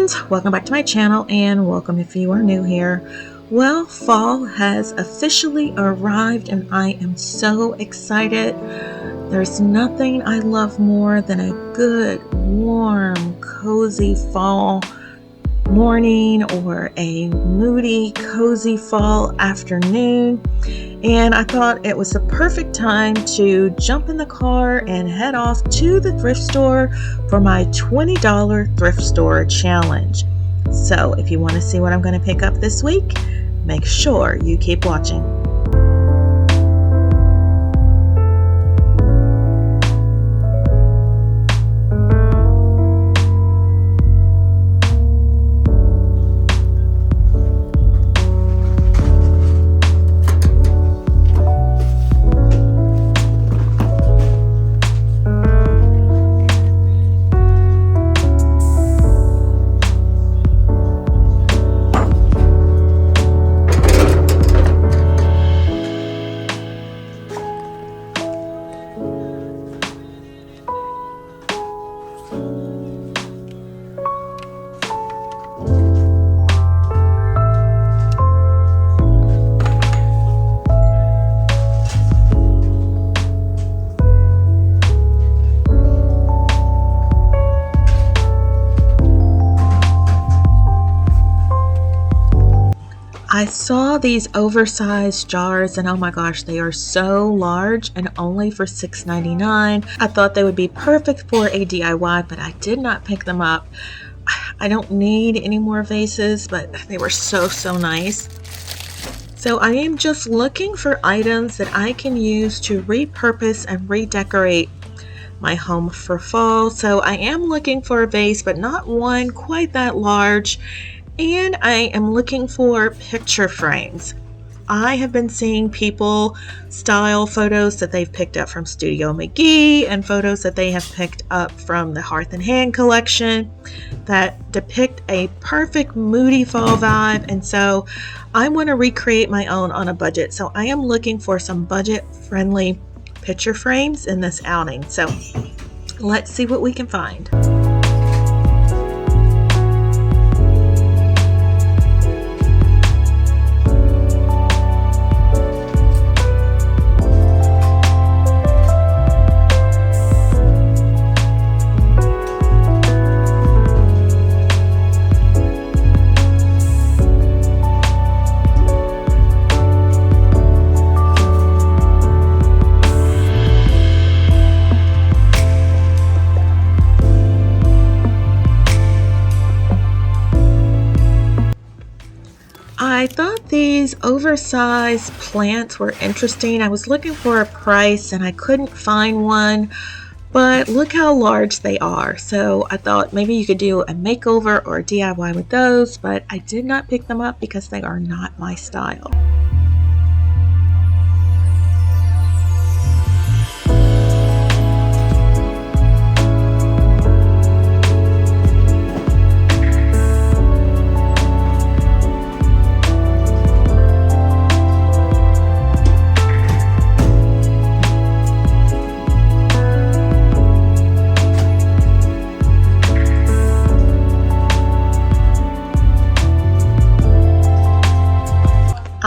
friends, welcome back to my channel and welcome if you are new here. Well, fall has officially arrived and I am so excited. There's nothing I love more than a good, warm, cozy fall morning or a moody, cozy fall afternoon. And I thought it was the perfect time to jump in the car and head off to the thrift store for my $20 thrift store challenge. So if you want to see what I'm going to pick up this week, make sure you keep watching. I saw these oversized jars and oh my gosh, they are so large and only for $6.99. I thought they would be perfect for a DIY, but I did not pick them up. I don't need any more vases, but they were so nice. So I am just looking for items that I can use to repurpose and redecorate my home for fall. So I am looking for a vase, but not one quite that large. And I am looking for picture frames. I have been seeing people style photos that they've picked up from Studio McGee and photos that they have picked up from the Hearth and Hand collection that depict a perfect moody fall vibe. And so I want to recreate my own on a budget. So I am looking for some budget friendly picture frames in this outing. So let's see what we can find. I thought these oversized plants were interesting. I was looking for a price and I couldn't find one, but look how large they are. So I thought maybe you could do a makeover or a DIY with those, but I did not pick them up because they are not my style.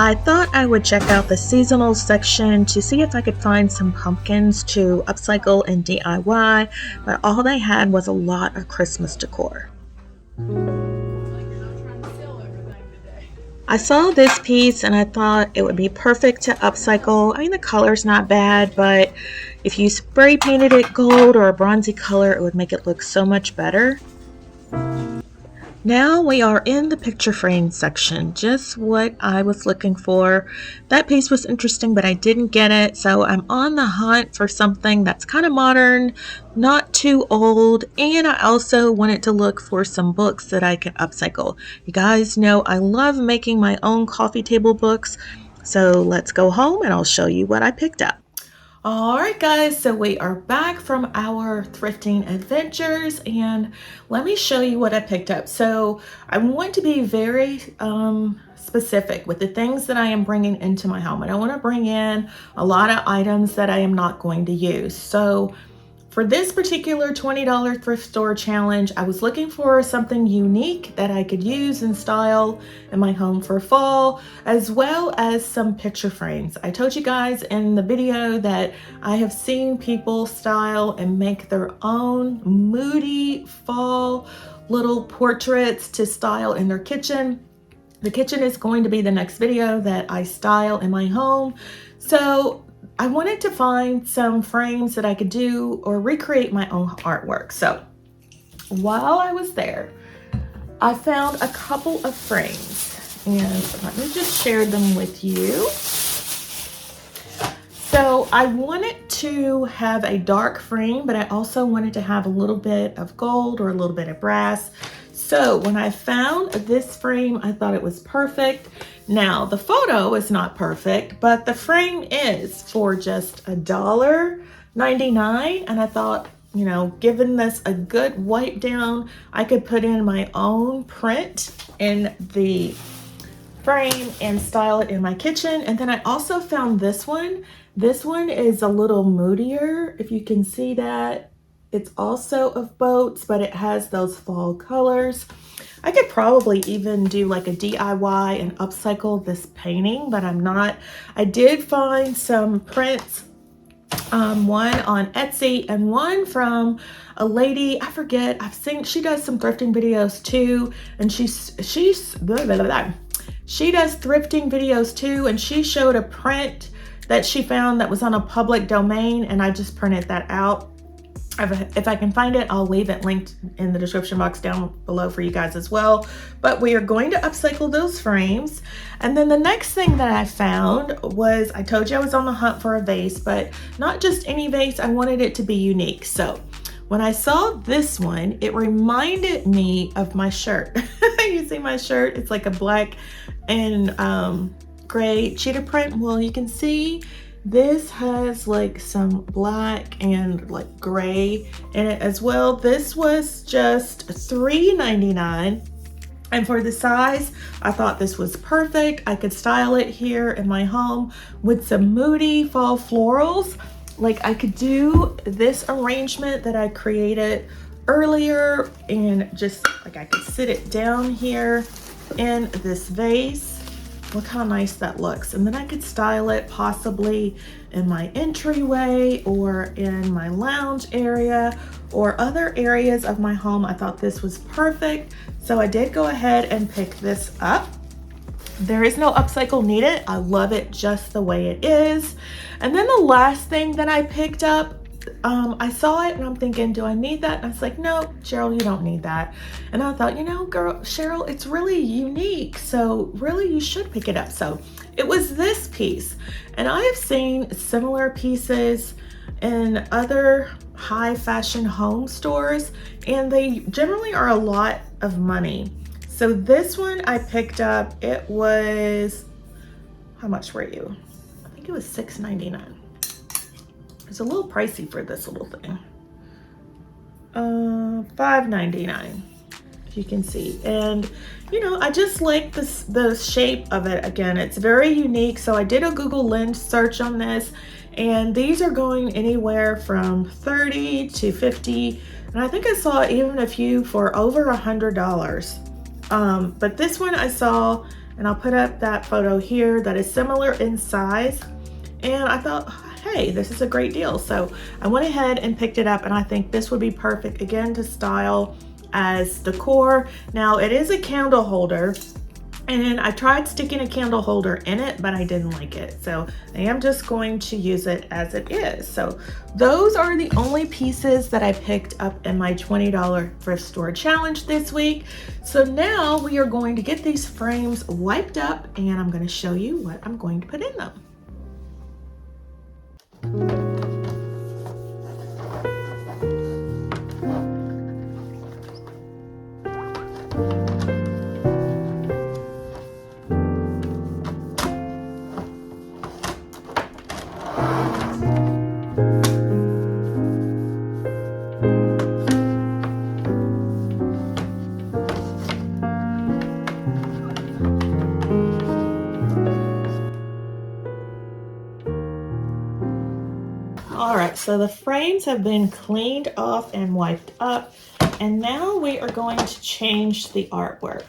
I thought I would check out the seasonal section to see if I could find some pumpkins to upcycle and DIY, but all they had was a lot of Christmas decor. I saw this piece and I thought it would be perfect to upcycle. I mean, the color's not bad, but if you spray painted it gold or a bronzy color, it would make it look so much better. Now we are in the picture frame section, just what I was looking for. That piece was interesting, but I didn't get it, so I'm on the hunt for something that's kind of modern, not too old, and I also wanted to look for some books that I can upcycle. You guys know I love making my own coffee table books, so let's go home and I'll show you what I picked up. Alright guys, so we are back from our thrifting adventures and let me show you what I picked up. So I want to be very specific with the things that I am bringing into my home. I don't want to bring in a lot of items that I am not going to use. So For this particular $20 thrift store challenge, I was looking for something unique that I could use and style in my home for fall, as well as some picture frames. I told you guys in the video that I have seen people style and make their own moody fall little portraits to style in their kitchen. The kitchen is going to be the next video that I style in my home. So I wanted to find some frames that I could do or recreate my own artwork. So while I was there, I found a couple of frames and let me just share them with you. So I wanted to have a dark frame, but I also wanted to have a little bit of gold or a little bit of brass. So when I found this frame, I thought it was perfect. Now the photo is not perfect, but the frame is for just $1.99. And I thought, you know, given this a good wipe down, I could put in my own print in the frame and style it in my kitchen. And then I also found this one. This one is a little moodier, if you can see that. It's also of boats, but it has those fall colors. I could probably even do like a DIY and upcycle this painting, but I'm not. I did find some prints, one on Etsy and one from a lady, I forget, I've seen, she does some thrifting videos too, and she does thrifting videos too, and she showed a print that she found that was on a public domain, and I just printed that out. If I can find it, I'll leave it linked in the description box down below for you guys as well. But we are going to upcycle those frames. And then the next thing that I found was, I told you I was on the hunt for a vase, but not just any vase, I wanted it to be unique. So when I saw this one, it reminded me of my shirt. You see my shirt? It's like a black and gray cheetah print. Well, you can see this has like some black and like gray in it as well. This was just $3.99. And for the size, I thought this was perfect. I could style it here in my home with some moody fall florals. Like I could do this arrangement that I created earlier and just like I could sit it down here in this vase. Look how nice that looks. And then I could style it possibly in my entryway or in my lounge area or other areas of my home. I thought this was perfect. So I did go ahead and pick this up. There is no upcycle needed. I love it just the way it is. And then the last thing that I picked up, I saw it and I'm thinking, do I need that? And I was like, no, Cheryl, you don't need that. And I thought, you know, girl, Cheryl, it's really unique. So really you should pick it up. So it was this piece. And I have seen similar pieces in other high fashion home stores, and they generally are a lot of money. So this one I picked up, it was, how much were you? I think it was $6.99. It's a little pricey for this little thing. $5.99, if you can see. And you know, I just like this, the shape of it. Again, it's very unique. So I did a Google Lens search on this, and these are going anywhere from $30 to $50. And I think I saw even a few for over $100. But this one I saw, and I'll put up that photo here, that is similar in size. And I thought, hey, this is a great deal. So I went ahead and picked it up, and I think this would be perfect again to style as decor. Now it is a candle holder, and I tried sticking a candle holder in it, but I didn't like it. So I am just going to use it as it is. So those are the only pieces that I picked up in my $20 thrift store challenge this week. So now we are going to get these frames wiped up, and I'm going to show you what I'm going to put in them. so the frames have been cleaned off and wiped up, and now we are going to change the artwork.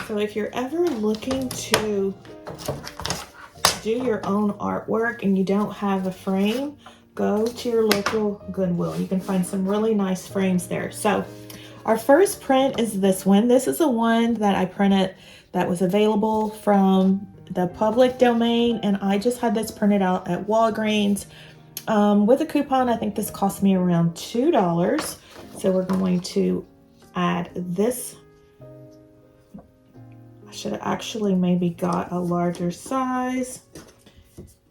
So if you're ever looking to do your own artwork and you don't have a frame, go to your local Goodwill. You can find some really nice frames there. So our first print is this one. This is the one that I printed that was available from the public domain, and I just had this printed out at Walgreens with a coupon. I think this cost me around $2. So we're going to add this. I should have actually maybe got a larger size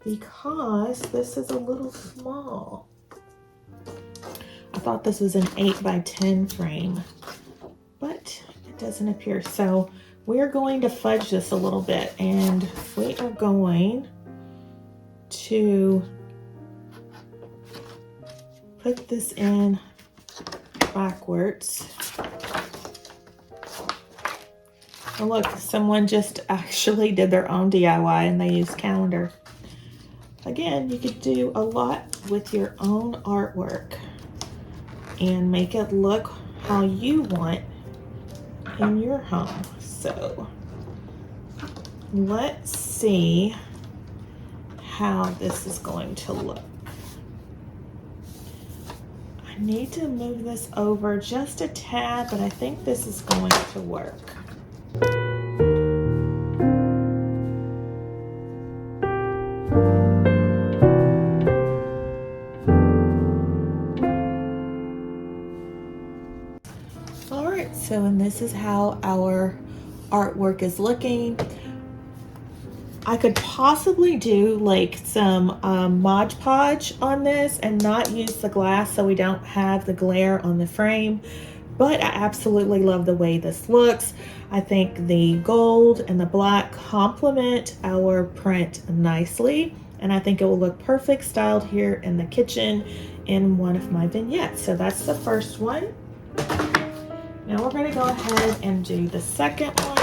because this is a little small. I thought this was an 8x10 frame, but it doesn't appear. So we're going to fudge this a little bit, and we are going to put this in backwards. Oh, look, someone just actually did their own DIY and they used calendar. Again, you could do a lot with your own artwork and make it look how you want in your home. So let's see how this is going to look. I need to move this over just a tad, but I think this is going to work. Alright, so and this is how our artwork is looking. I could possibly do like some Mod Podge on this and not use the glass so we don't have the glare on the frame, but I absolutely love the way this looks. I think the gold and the black complement our print nicely, and I think it will look perfect styled here in the kitchen in one of my vignettes. So that's the first one. Now we're going to go ahead and do the second one.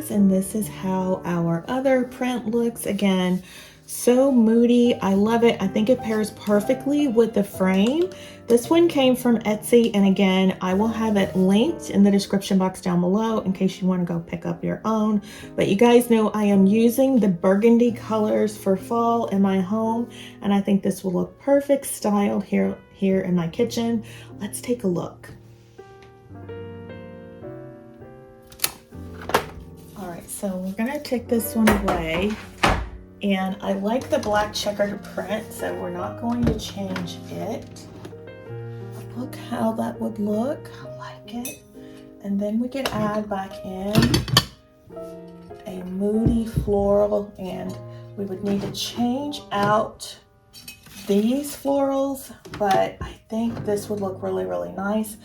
And this is how our other print looks. Again, so moody. I love it. I think it pairs perfectly with the frame. This one came from Etsy, and again, I will have it linked in the description box down below in case you want to go pick up your own. But you guys know I am using the burgundy colors for fall in my home, and I think this will look perfect styled here in my kitchen. Let's take a look. So we're gonna take this one away, and I like the black checkered print, so we're not going to change it. Look how that would look. I like it. And then we could add back in a moody floral, and we would need to change out these florals, but I think this would look really, really nice.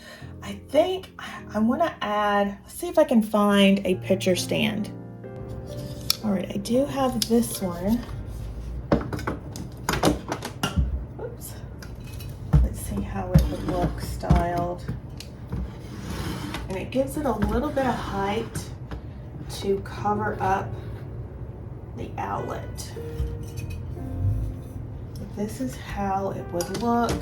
I think I want to add, let's see if I can find a picture stand. All right, I do have this one. Oops. Let's see how it would look styled. And it gives it a little bit of height to cover up the outlet. This is how it would look.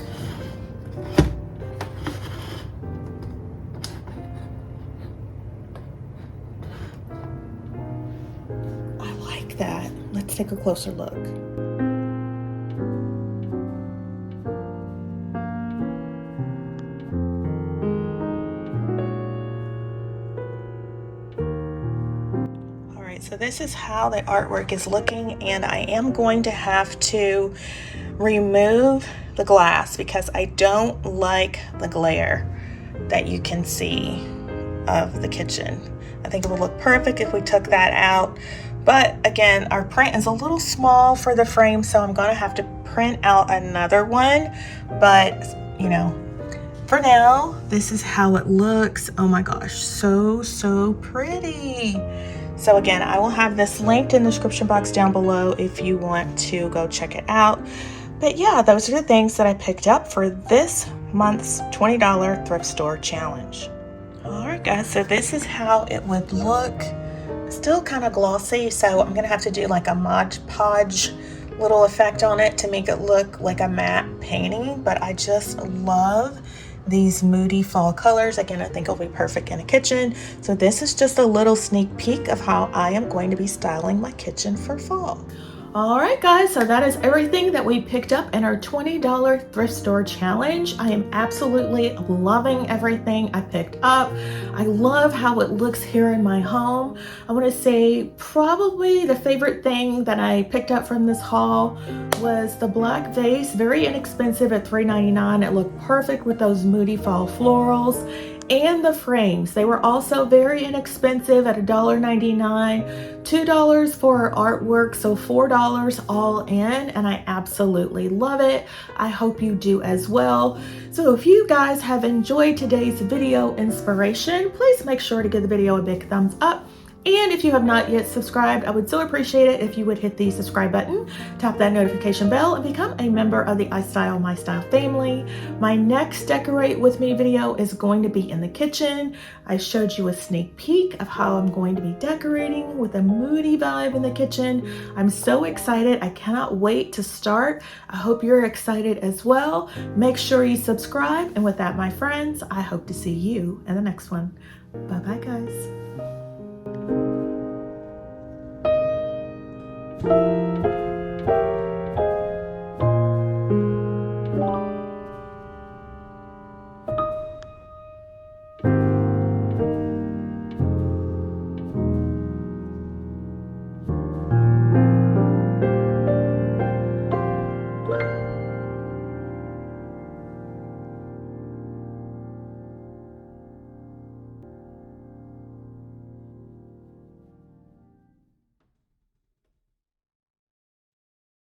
That. Let's take a closer look. All right, so this is how the artwork is looking, and I am going to have to remove the glass because I don't like the glare that you can see of the kitchen. I think it would look perfect if we took that out. But again, our print is a little small for the frame, so I'm going to have to print out another one. But, you know, For now, this is how it looks. Oh my gosh, so pretty. So again, I will have this linked in the description box down below if you want to go check it out. But yeah, those are the things that I picked up for this month's $20 thrift store challenge. Alright guys, so this is how it would look. Still kind of glossy, so I'm gonna have to do like a Mod Podge little effect on it to make it look like a matte painting. But I just love these moody fall colors. Again, I think it'll be perfect in a kitchen. So this is just a little sneak peek of how I am going to be styling my kitchen for fall. All right guys, so that is everything that we picked up in our $20 thrift store challenge. I am absolutely loving everything I picked up. I love how it looks here in my home. I want to say probably the favorite thing that I picked up from this haul was the black vase. Very inexpensive at $3.99. It looked perfect with those moody fall florals. And the frames, they were also very inexpensive at $1.99, $2 for artwork, so $4 all in, and I absolutely love it. I hope you do as well. So if you guys have enjoyed today's video inspiration, please make sure to give the video a big thumbs up. And if you have not yet subscribed, I would so appreciate it if you would hit the subscribe button, tap that notification bell, and become a member of the iStylEMYSTYLE family. My next Decorate With Me video is going to be in the kitchen. I showed you a sneak peek of how I'm going to be decorating with a moody vibe in the kitchen. I'm so excited. I cannot wait to start. I hope you're excited as well. Make sure you subscribe. And with that, my friends, I hope to see you in the next one. Bye-bye, guys.